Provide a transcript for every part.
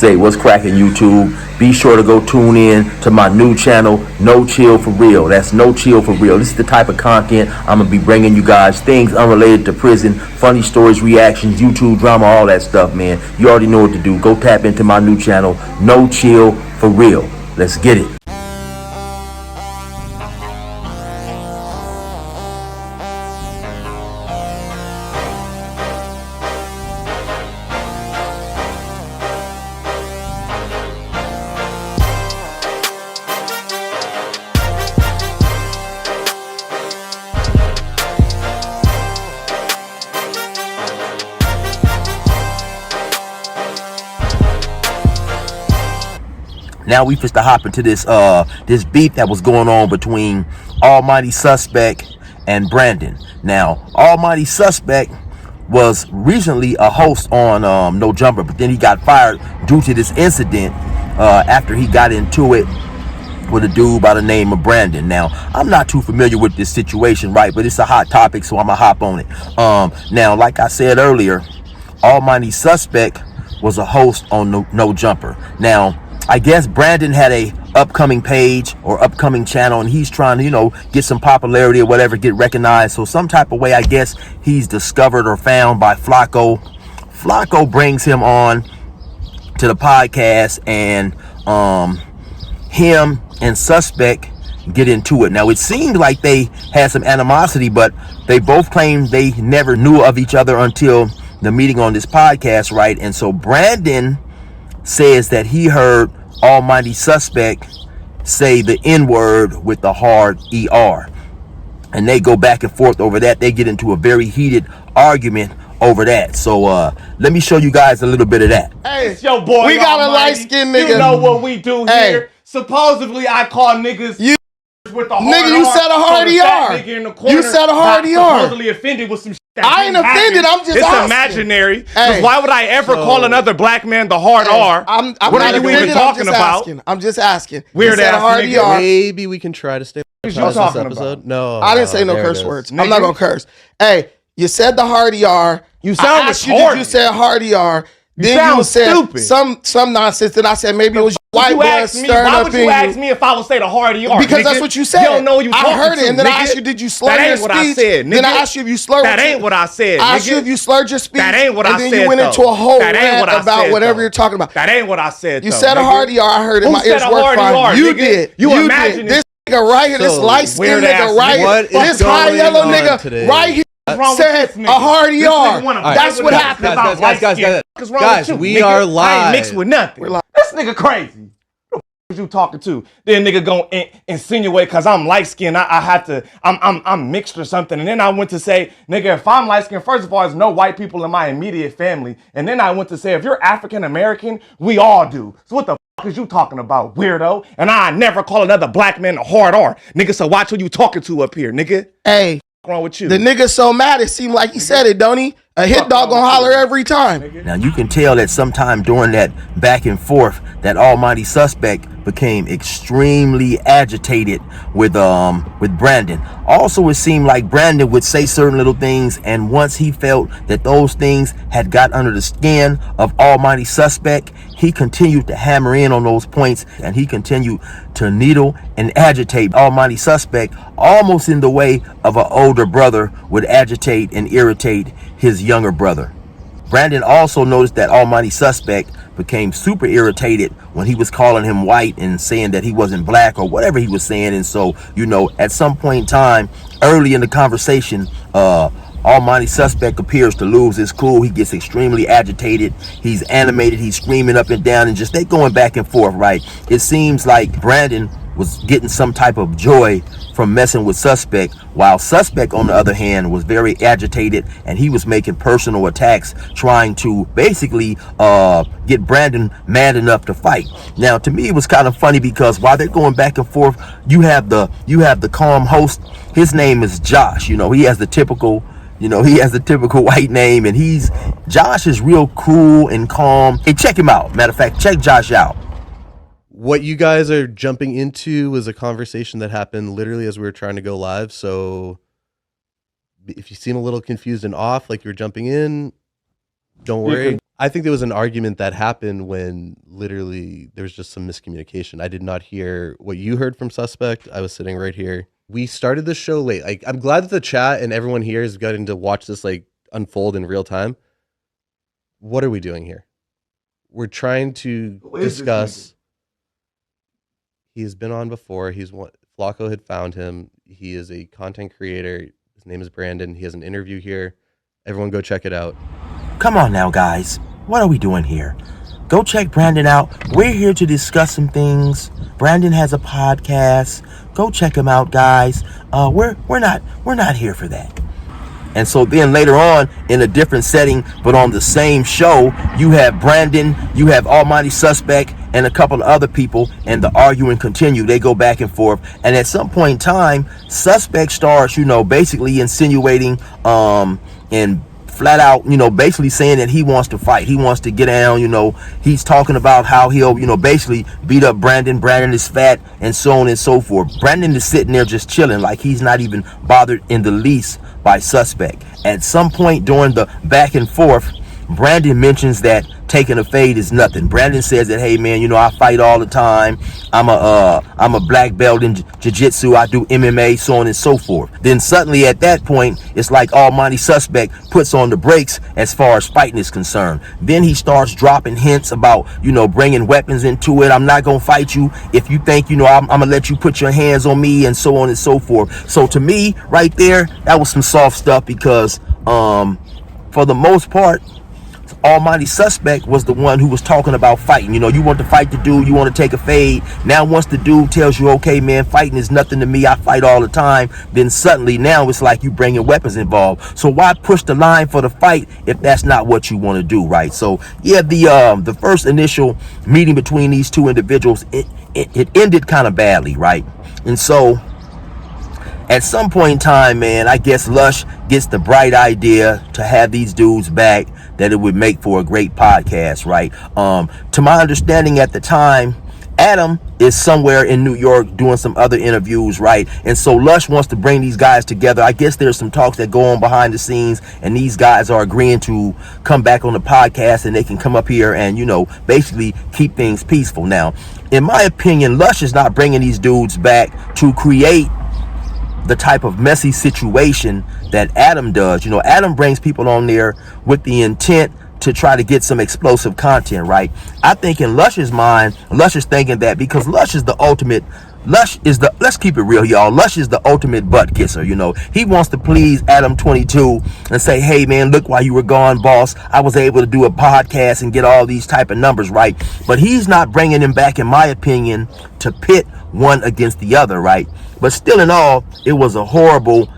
Say what's cracking, YouTube. Be sure to go tune in to my new channel, No Chill for Real. That's No Chill for Real. This is the type of content I'm gonna be bringing you guys. Things unrelated to prison, funny stories, reactions, YouTube drama, all that stuff, man. You already know what to do. Go tap into my new channel, No Chill for Real. Let's get it. Now we just to hop into this this beef that was going on between Almighty Suspect and Brandon. Now, Almighty Suspect was recently a host on No Jumper, but then he got fired due to this incident after he got into it with a dude by the name of Brandon. Now, I'm not too familiar with this situation, right? But it's a hot topic, so I'm gonna hop on it. Now, like I said earlier, Almighty Suspect was a host on No Jumper. Now, I guess Brandon had a upcoming page or upcoming channel, and he's trying to, you know, get some popularity or whatever, get recognized. So some type of way, I guess he's discovered or found by Flakko. Flakko brings him on to the podcast, and him and Suspect get into it. Now, it seemed like they had some animosity, but they both claimed they never knew of each other until the meeting on this podcast, right? And so Brandon says that he heard Almighty Suspect say the N-word with the hard ER, and they go back and forth over that. They get into a very heated argument over that. So let me show you guys a little bit of that. Hey, it's your boy. We got a light-skinned nigga. You know what we do here. Supposedly I call niggas with the hard nigga, you said a hard ER. You said a hard ER. Supposedly offended with some shit. I ain't offended. I'm just asking. It's imaginary. Because why would I ever call another black man the hard R? What are you even talking about? I'm just asking. Weird ass nigga. Maybe we can try to stay on this episode. No, I didn't say no curse words. I'm not gonna curse. Hey, you said the hard ER. You sound retarded. You said hard ER. Then you said stupid. some nonsense that I said maybe it was white blood stirring up in you. Why would you ask me if I would say the hard ER? Because that's what you said. You don't know what you talking to. I heard it, and then I asked you, did you slur your speech? That ain't what I said, nigga. Then I asked you if you slurred. That ain't what I said, nigga. I asked you if you slurred your speech. That ain't what I said, and then you went into a whole rant about whatever you're talking about. That ain't what I said, you said a hard ER. I heard it. My ears work fine. You did. You imagine this nigga right here, this light-skinned nigga right here, this high yellow nigga right here. Said a hard ER. That's what happened. Guys, we are live. I ain't mixed with nothing. This nigga crazy. Who the you talking to? Then nigga gonna insinuate because I'm light skinned. I had to. I'm mixed or something. And then I went to say, nigga, if I'm light skinned, first of all, there's no white people in my immediate family. And then I went to say, if you're African American, we all do. So what the fuck is you talking about, weirdo? And I never call another black man a hard R, nigga. So watch who you talking to up here, nigga. Hey. Wrong with you? The nigga so mad it seemed like he said it, don't he? A hit dog gonna holler every time. Now you can tell that sometime during that back and forth that Almighty Suspect became extremely agitated with Brandon. Also, it seemed like Brandon would say certain little things, and once he felt that those things had got under the skin of Almighty Suspect, he continued to hammer in on those points, and he continued to needle and agitate Almighty Suspect almost in the way of an older brother would agitate and irritate his younger brother. Brandon also noticed that Almighty Suspect became super irritated when he was calling him white and saying that he wasn't black or whatever he was saying. And so, you know, at some point in time, early in the conversation, Almighty Suspect appears to lose his cool. He gets extremely agitated. He's animated. He's screaming up and down, and just they going back and forth, right? It seems like Brandon was getting some type of joy from messing with Suspect, while Suspect, on the other hand, was very agitated, and he was making personal attacks, trying to basically get Brandon mad enough to fight. Now, to me, it was kind of funny because while they're going back and forth, you have the calm host. His name is Josh. You know, he has the typical white name, and Josh is real cool and calm. Hey, check him out. Matter of fact, check Josh out. What you guys are jumping into was a conversation that happened literally as we were trying to go live. So if you seem a little confused and off, like you're jumping in, don't worry. I think there was an argument that happened when literally there was just some miscommunication. I did not hear what you heard from Suspect. I was sitting right here. We started the show late. Like, I'm glad that the chat and everyone here is getting to watch this like unfold in real time. What are we doing here? We're trying to discuss. He has been on before. Flakko had found him. He is a content creator. His name is Brandon. He has an interview here. Everyone go check it out. Come on now, guys. What are we doing here? Go check Brandon out. We're here to discuss some things. Brandon has a podcast. Go check him out, guys. We're not here for that. And so then later on, in a different setting, but on the same show, you have Brandon, you have Almighty Suspect, and a couple of other people, and the arguing continue. They go back and forth. And at some point in time, Suspect starts, basically insinuating and flat out, basically saying that he wants to fight. He wants to get down, he's talking about how he'll, basically beat up Brandon. Brandon is fat and so on and so forth. Brandon is sitting there just chilling, like he's not even bothered in the least by Suspect. At some point during the back and forth, Brandon mentions that taking a fade is nothing. Brandon says that, hey man, I fight all the time. I'm a black belt in jiu-jitsu. I do MMA, so on and so forth. Then suddenly at that point, it's like Almighty Suspect puts on the brakes as far as fighting is concerned. Then he starts dropping hints about, bringing weapons into it. I'm not going to fight you. If you think, I'm going to let you put your hands on me and so on and so forth. So to me, right there, that was some soft stuff because for the most part, Almighty Suspect was the one who was talking about fighting. You want to fight the dude, you want to take a fade. Now once the dude tells you, okay man, fighting is nothing to me, I fight all the time, then suddenly now it's like you bringing weapons involved. So why push the line for the fight if that's not what you want to do, right? So yeah, the first initial meeting between these two individuals, it ended kind of badly, right? And so at some point in time, man, I guess Lush gets the bright idea to have these dudes back, that it would make for a great podcast, right? To my understanding at the time, Adam is somewhere in New York doing some other interviews, right? And so Lush wants to bring these guys together. I guess there's some talks that go on behind the scenes, and these guys are agreeing to come back on the podcast, and they can come up here and, basically keep things peaceful. Now, in my opinion, Lush is not bringing these dudes back to create the type of messy situation that Adam does. Adam brings people on there with the intent to try to get some explosive content, right? I think in Lush's mind, Lush is thinking that because Lush is the ultimate, let's keep it real, y'all. Lush is the ultimate butt kisser, He wants to please Adam 22 and say, hey man, look, while you were gone, boss, I was able to do a podcast and get all these type of numbers, right? But he's not bringing him back, in my opinion, to pit one against the other, right? But still in all, it was a horrible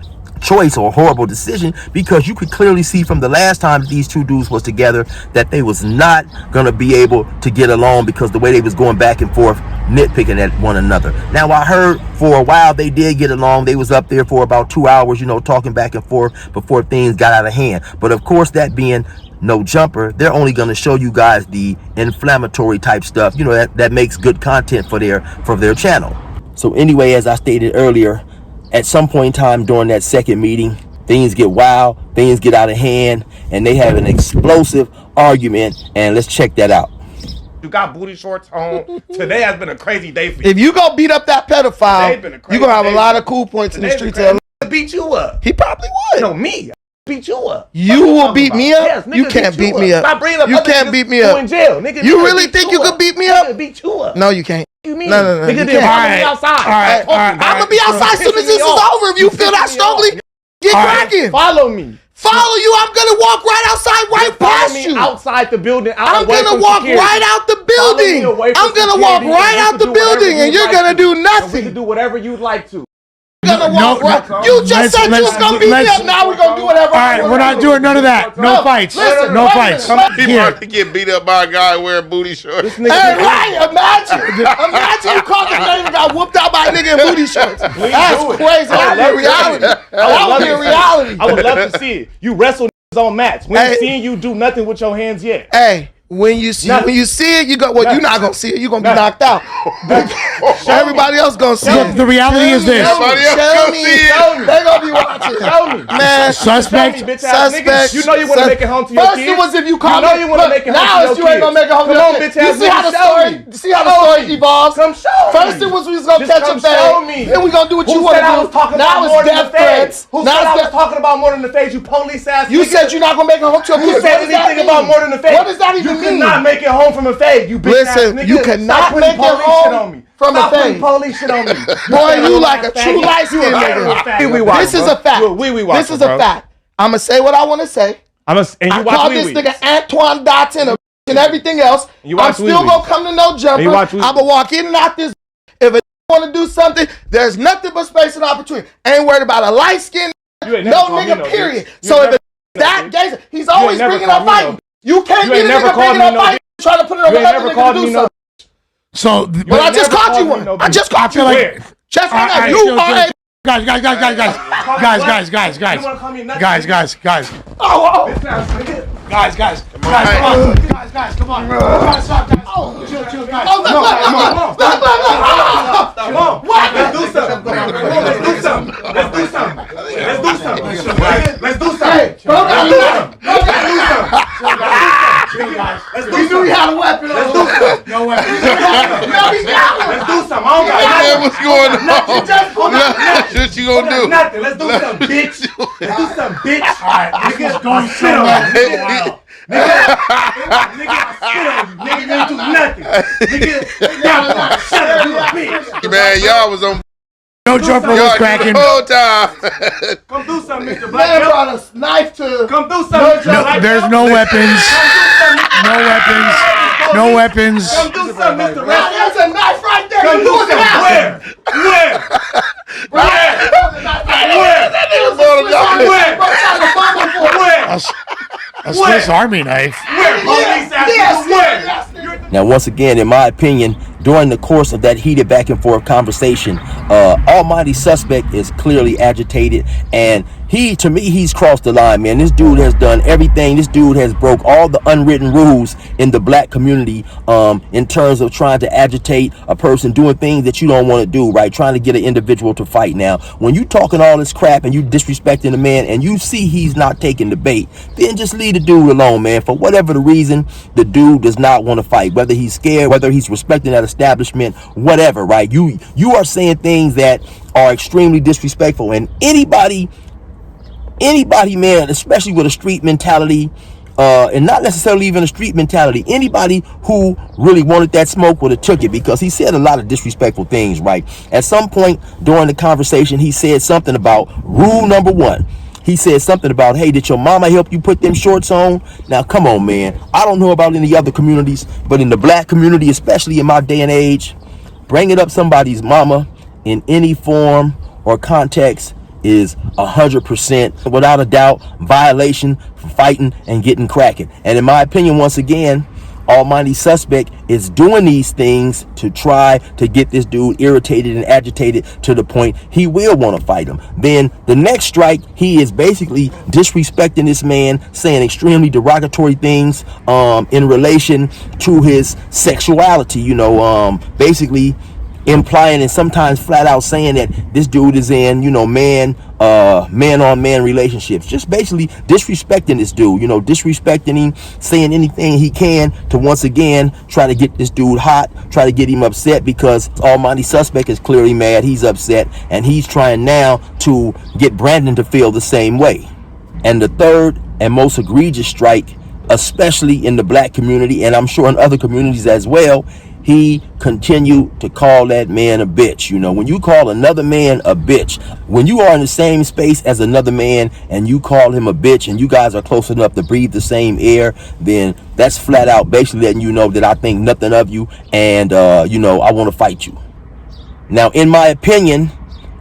choice or a horrible decision, because you could clearly see from the last time these two dudes was together that they was not going to be able to get along, because the way they was going back and forth nitpicking at one another. Now I heard for a while they did get along. They was up there for about 2 hours, talking back and forth before things got out of hand. But of course, that being no jumper, they're only going to show you guys the inflammatory type stuff, that makes good content for their channel. So anyway, as I stated earlier, at some point in time during that second meeting, things get wild, things get out of hand, and they have an explosive argument. And let's check that out. You got booty shorts on. Today has been a crazy day for you. If you go beat up that pedophile, you're going to have a lot of cool points in the streets. Beat you up. He probably would. No, me. Beat you up. You will beat me up? Yes, you can't beat me up. You can't beat me up. In jail. Nigga, you really think you could beat me up? Nigga beat you up. No, you can't. You mean? No. Nigga, then I'm gonna be outside. I'm gonna be outside as soon as this is over. If you feel that strongly, get cracking. Follow me. Follow you. I'm gonna walk right outside, right past you. Outside the building. I'm gonna walk right out the building. I'm gonna walk right out the building, and you're gonna do nothing. You can do whatever you'd like to. You just said you was gonna beat me up. Now we're gonna do whatever. All right, we're not doing none of that. No fights. No fights. He about to get beat up by a guy wearing booty shorts. Hey, right? Imagine you caught the name and got whooped out by a nigga in booty shorts. That's crazy. That would be reality. That would be a reality. I would love to see it. You wrestle on mats. We ain't seen you do nothing with your hands yet. Hey, When you see it, you go. Well, you're not gonna see it. You're gonna be knocked out. Everybody else gonna see it. The reality is this. Everybody else gonna see it. They gonna be watching. Show me. Man, Suspect. Suspect. You know you want to make it home to your First kids. it was if you call know you want to make it home now to your you ain't gonna make it home to Come your on, kids. bitch ass You see how the nigga, story evolves? Come show me. First it was we was gonna Just catch come a fade. show me. Then we gonna do what you Who want said I was to talking do. about Now more it's than the death feds? threats. Who Now said I it's was talking about more than the feds? You police ass. You nigga. said you're not gonna make it home to your Who kids. said What does that anything mean? about more than the feds? What does that even You mean? could not make it home from a fade. You bitch ass Listen, nigga. you cannot Stop make putting it police shit home on me. from a Stop putting fade. police shit on me. Boy, you like a true light skinned nigga. This is a fact. This is a fact. I'ma say what I wanna say. I call this nigga Antoine Dotson and everything else. I'm still gonna come to no jumper. I'ma walk in and out this. If a want to do something, there's nothing but space and opportunity. Ain't worried about a light skin, no nigga, period. So if that gay, he's always bringing up fighting. You can't get a nigga bringing up fighting, trying to put it on another nigga to do something. So, But I just caught you one. I just caught you one. Just like that. You are a guys. oh. Guys, come on. Chill, guys. Come on. What? Let's do something. Hey, we knew he had a weapon. No weapon. Let's do something. Man, what's going on? That's what you gonna do? Nothing. Let's do something, bitch. Let's do something, bitch. Alright, this is going so well. Nigga, I spit on you. Nigga, you didn't do nothing. Nigga, shut up, you a bitch. Man, y'all was on No jumper was cracking. the whole time. Come do something, Mr. Man Black Belt. brought a knife to. Come do something, Mr. Black There's Belt. no weapons. Come No weapons. do something, Mr. Now, Black Belt. there's a knife right there. Come You do knew it something. happened. A Swiss Army knife. Now, once again, in my opinion, during the course of that heated back and forth conversation, Almighty Suspect is clearly agitated, and to me, he's crossed the line, man. This dude has done everything. This dude has broke all the unwritten rules in the black community, in terms of trying to agitate a person doing things that you don't want to do, right? Trying to get an individual to fight. Now, when you talking all this crap and you disrespecting the man and you see he's not taking the bait, then just leave the dude alone, man. For whatever the reason, the dude does not want to fight, whether he's scared, whether he's respecting that establishment, whatever, right? You are saying things that are extremely disrespectful, and anybody, man, especially with a street mentality, and not necessarily even a street mentality, anybody who really wanted that smoke would have took it, because he said a lot of disrespectful things, right? At some point during the conversation, he said something about rule number 1. He said something about, hey, did your mama help you put them shorts on? Now, come on, man. I don't know about any other communities, but in the black community, especially in my day and age, bringing up somebody's mama in any form or context is 100%, without a doubt, violation for fighting and getting cracking. And in my opinion, once again, Almighty Suspect is doing these things to try to get this dude irritated and agitated to the point he will want to fight him. Then the next strike, he is basically disrespecting this man, saying extremely derogatory things in relation to his sexuality, basically implying and sometimes flat out saying that this dude is in, man on man relationships. Just basically disrespecting this dude, disrespecting him, saying anything he can to once again try to get this dude hot, try to get him upset, because Almighty Suspect is clearly mad, he's upset, and he's trying now to get Brandon to feel the same way. And the third and most egregious strike, especially in the black community, and I'm sure in other communities as well, he continued to call that man a bitch. When you call another man a bitch, when you are in the same space as another man and you call him a bitch, and you guys are close enough to breathe the same air, then that's flat out basically letting you know that I think nothing of you, and I want to fight you. Now, in my opinion,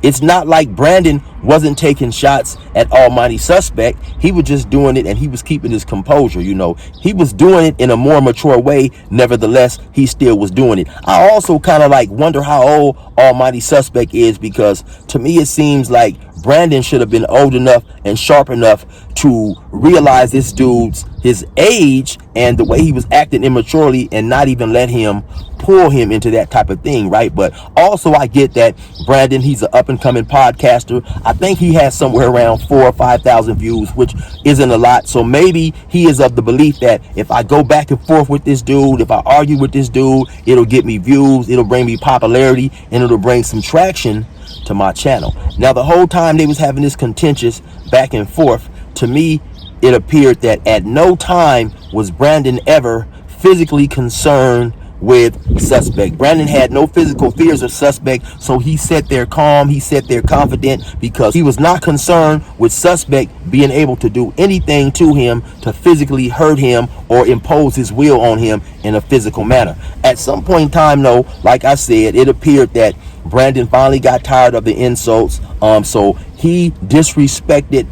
It's not like Brandon wasn't taking shots at Almighty Suspect. He was just doing it and he was keeping his composure, you know. He was doing it in a more mature way. Nevertheless, he still was doing it. I also kind of like wonder how old Almighty Suspect is, because to me it seems like Brandon should have been old enough and sharp enough to realize this dude's his age and the way he was acting immaturely and not even let him pull him into that type of thing, right? But also I get that Brandon, he's an up and coming podcaster. I think he has somewhere around 4,000 or 5,000 views, which isn't a lot. So maybe he is of the belief that if I go back and forth with this dude, if I argue with this dude, it'll get me views, it'll bring me popularity, and it'll bring some traction to my channel. Now, the whole time they was having this contentious back and forth, to me it appeared that at no time was Brandon ever physically concerned with Suspect. Brandon had no physical fears of Suspect, so he sat there calm, he sat there confident, because he was not concerned with Suspect being able to do anything to him to physically hurt him or impose his will on him in a physical manner. At some point in time, though, like I said, it appeared that Brandon finally got tired of the insults, so he disrespected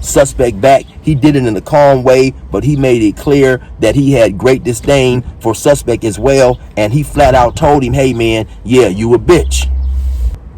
Suspect back. He did it in a calm way, but he made it clear that he had great disdain for Suspect as well, and he flat out told him, hey man, yeah, you a bitch.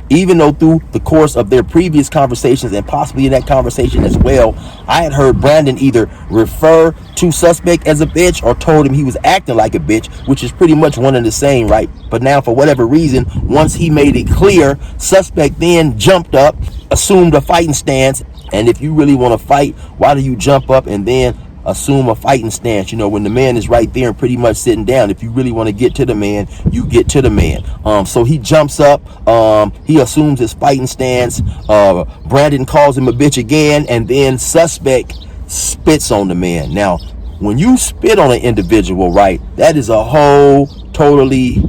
Even though through the course of their previous conversations and possibly in that conversation as well, I had heard Brandon either refer to Suspect as a bitch or told him he was acting like a bitch, which is pretty much one and the same, right? But now, for whatever reason, once he made it clear, Suspect then jumped up, assumed a fighting stance. And if you really want to fight, why do you jump up and then assume a fighting stance, you know, when the man is right there and pretty much sitting down? If you really want to get to the man, you get to the man. So he jumps up, he assumes his fighting stance. Brandon calls him a bitch again, and then Suspect spits on the man. Now, when you spit on an individual, right, that is a whole totally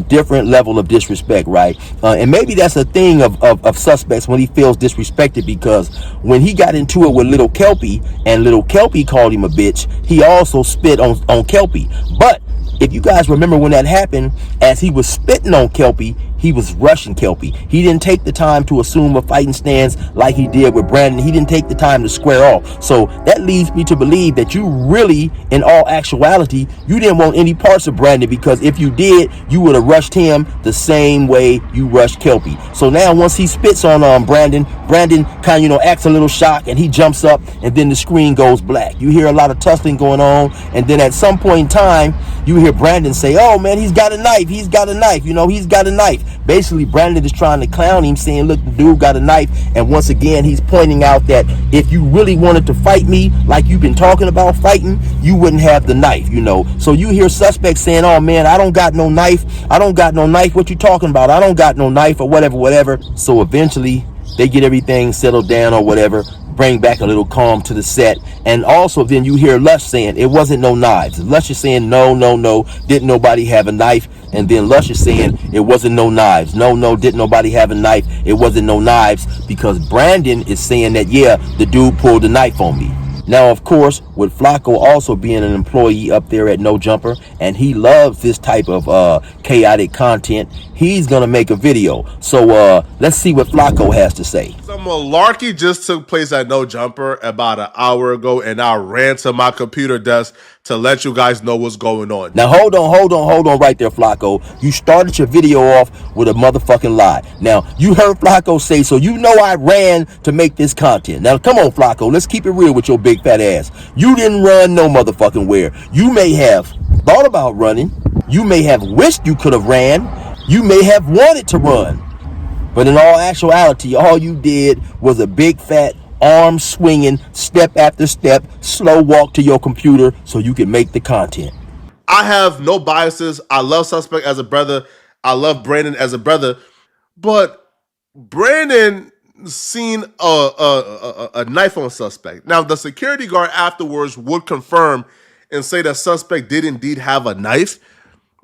different level of disrespect, right? And maybe that's a thing of Suspects when he feels disrespected, because when he got into it with Little Kelpie and Little Kelpie called him a bitch, he also spit on Kelpie. But if you guys remember when that happened, as he was spitting on Kelpie, he was rushing Kelpie. He didn't take the time to assume a fighting stance like he did with Brandon. He didn't take the time to square off. So that leads me to believe that you really, in all actuality, you didn't want any parts of Brandon, because if you did, you would have rushed him the same way you rushed Kelpie. So now once he spits on Brandon kind of, acts a little shocked, and he jumps up, and then the screen goes black. You hear a lot of tussling going on, and then at some point in time, you hear Brandon say, oh man, he's got a knife, he's got a knife, he's got a knife. Basically, Brandon is trying to clown him, saying, look, the dude got a knife. And once again, he's pointing out that if you really wanted to fight me like you've been talking about fighting, you wouldn't have the knife, So you hear Suspect saying, oh man, I don't got no knife, what you talking about? I don't got no knife, or whatever. So eventually they get everything settled down or whatever, bring back a little calm to the set. And also then you hear Lush saying it wasn't no knives. Lush is saying no, didn't nobody have a knife. And then Lush is saying it wasn't no knives. No, didn't nobody have a knife. It wasn't no knives, because Brandon is saying that, yeah, the dude pulled the knife on me. Now, of course, with Flakko also being an employee up there at No Jumper, and he loves this type of chaotic content, he's going to make a video. So let's see what Flakko has to say. Some malarkey just took place at No Jumper about an hour ago, and I ran to my computer desk to let you guys know what's going on. Now, hold on right there, Flakko. You started your video off with a motherfucking lie. Now, you heard Flakko say, so you know I ran to make this content. Now, come on, Flakko. Let's keep it real with your big fat ass. You didn't run no motherfucking where. You may have thought about running. You may have wished you could have ran. You may have wanted to run. But in all actuality, all you did was a big fat arm swinging, step after step, slow walk to your computer so you can make the content. I have no biases. I love Suspect as a brother. I love Brandon as a brother. But Brandon seen a knife on Suspect. Now, the security guard afterwards would confirm and say that Suspect did indeed have a knife.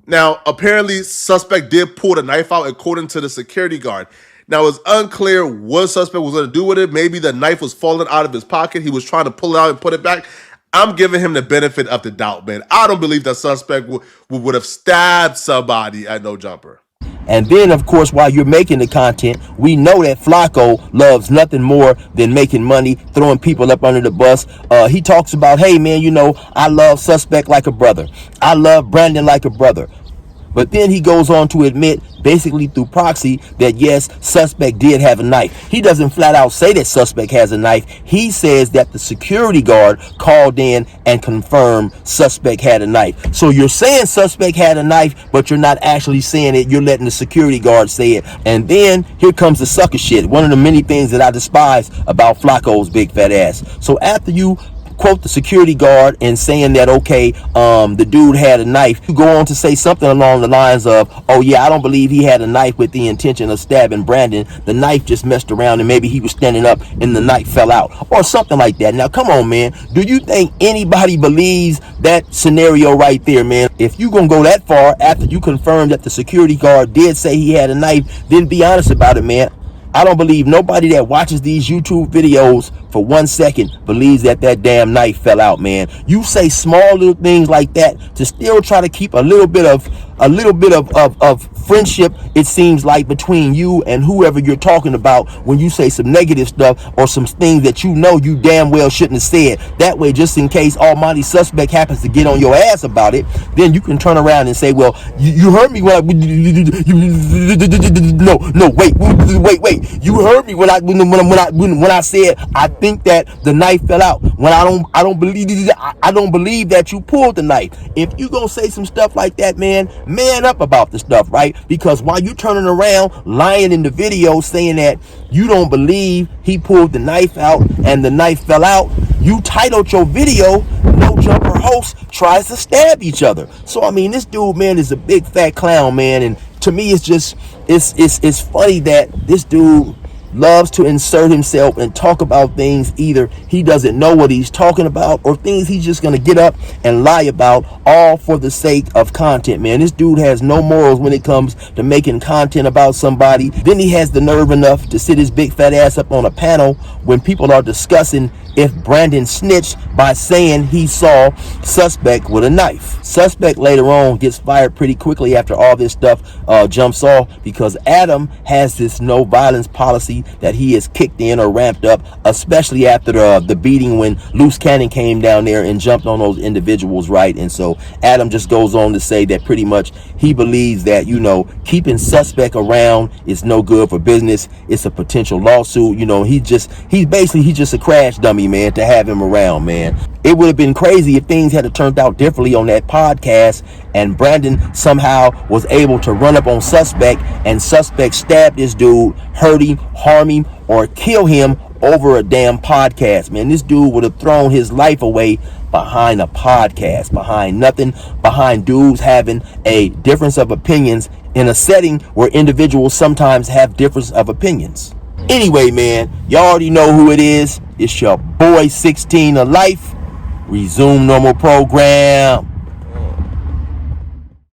Now, apparently, Suspect did pull the knife out according to the security guard. Now, it's unclear what Suspect was going to do with it. Maybe the knife was falling out of his pocket. He was trying to pull it out and put it back. I'm giving him the benefit of the doubt, man. I don't believe that Suspect would have stabbed somebody at No Jumper. And then, of course, while you're making the content, we know that Flakko loves nothing more than making money, throwing people up under the bus. He talks about, hey, man, I love Suspect like a brother. I love Brandon like a brother. But then he goes on to admit, basically through proxy, that yes, Suspect did have a knife. He doesn't flat out say that Suspect has a knife. He says that the security guard called in and confirmed Suspect had a knife. So you're saying Suspect had a knife, but you're not actually saying it. You're letting the security guard say it. And then here comes the sucker shit. One of the many things that I despise about Flakko's big fat ass. So after you quote the security guard and saying that, okay, the dude had a knife, you go on to say something along the lines of, oh yeah, I don't believe he had a knife with the intention of stabbing Brandon. The knife just messed around and maybe he was standing up and the knife fell out, or something like that. Now come on, man, do you think anybody believes that scenario right there, man? If you gonna go that far after you confirm that the security guard did say he had a knife, then be honest about it, man. I don't believe nobody that watches these YouTube videos for 1 second believes that damn knife fell out, man. You say small little things like that to still try to keep a little bit of friendship, it seems like, between you and whoever you're talking about when you say some negative stuff or some things that you damn well shouldn't have said. That way, just in case Almighty Suspect happens to get on your ass about it, then you can turn around and say, well, you heard me when I wait. You heard me when I said I think that the knife fell out. When I don't believe that you pulled the knife. If you gonna say some stuff like that, man up about the stuff, right? Because while you turning around lying in the video saying that you don't believe he pulled the knife out and the knife fell out, you titled your video "No Jumper Host Tries to Stab Each Other." So I mean, this dude, man, is a big fat clown, man, and to me it's just it's funny that this dude loves to insert himself and talk about things either he doesn't know what he's talking about or things he's just gonna get up and lie about, all for the sake of content, man. This dude has no morals when it comes to making content about somebody. Then he has the nerve enough to sit his big fat ass up on a panel when people are discussing if Brandon snitched by saying he saw Suspect with a knife. Suspect later on gets fired pretty quickly after all this stuff jumps off, because Adam has this no violence policy that he has kicked in or ramped up, especially after the beating when Loose Cannon came down there and jumped on those individuals, right? And so Adam just goes on to say that pretty much he believes that, keeping Suspect around is no good for business. It's a potential lawsuit. He's just a crash dummy, man, to have him around, man. It would have been crazy if things had turned out differently on that podcast and Brandon somehow was able to run up on Suspect and Suspect stabbed this dude, hurt him, harm him, or kill him over a damn podcast, man. This dude would have thrown his life away behind a podcast, behind nothing, behind dudes having a difference of opinions in a setting where individuals sometimes have difference of opinions. Anyway, man, y'all already know who it is. It's your boy 16 of Life. Resume normal program.